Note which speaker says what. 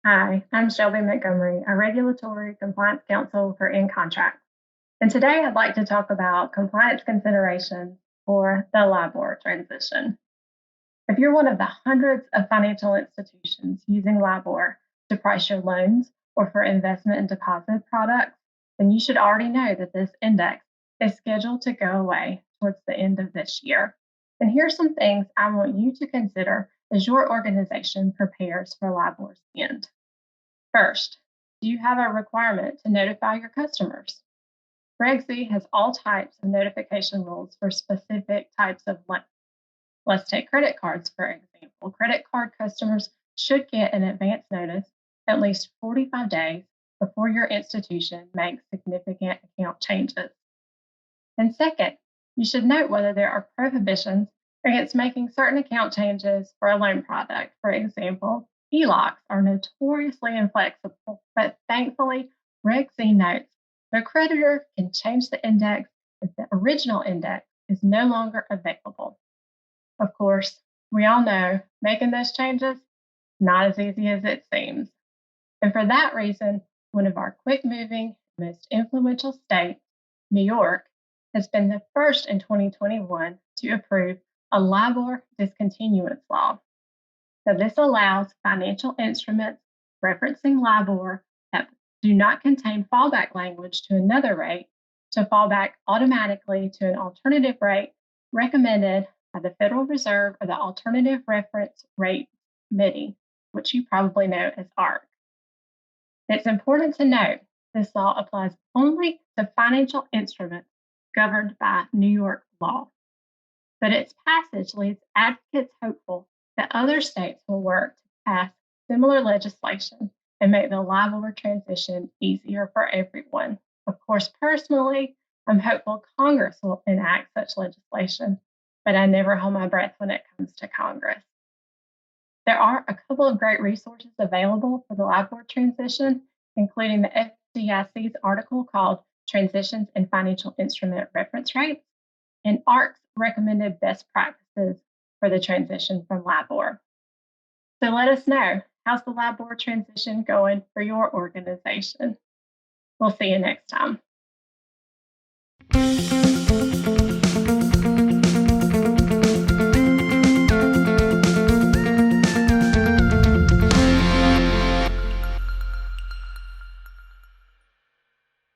Speaker 1: Hi, I'm Shelby Montgomery, a regulatory compliance counsel for Ncontracts. And today I'd like to talk about compliance considerations for the LIBOR transition. If you're one of the hundreds of financial institutions using LIBOR to price your loans or for investment and deposit products, then you should already know that this index is scheduled to go away towards the end of this year. And here's some things I want you to consider as your organization prepares for LIBOR's end. First, do you have a requirement to notify your customers? Reg Z has all types of notification rules for specific types of loans. Let's take credit cards, for example. Credit card customers should get an advance notice at least 45 days before your institution makes significant account changes. And second, you should note whether there are prohibitions against making certain account changes for a loan product. For example, HELOCs are notoriously inflexible, but thankfully, Reg Z notes the creditor can change the index if the original index is no longer available. Of course, we all know making those changes not as easy as it seems. And for that reason, one of our quick-moving, most influential states, New York, has been the first in 2021 to approve a LIBOR discontinuance law. So this allows financial instruments referencing LIBOR that do not contain fallback language to another rate to fall back automatically to an alternative rate recommended by the Federal Reserve or the Alternative Reference Rate Committee, which you probably know as ARC. It's important to note this law applies only to financial instruments governed by New York law. But its passage leaves advocates hopeful that other states will work to pass similar legislation and make the LIBOR transition easier for everyone. Of course, personally, I'm hopeful Congress will enact such legislation, but I never hold my breath when it comes to Congress. There are a couple of great resources available for the LIBOR transition, including the FDIC's article called Transitions in Financial Instrument Reference Rates and ARC's recommended best practices for the transition from LIBOR. So let us know, how's the LIBOR transition going for your organization? We'll see you next time.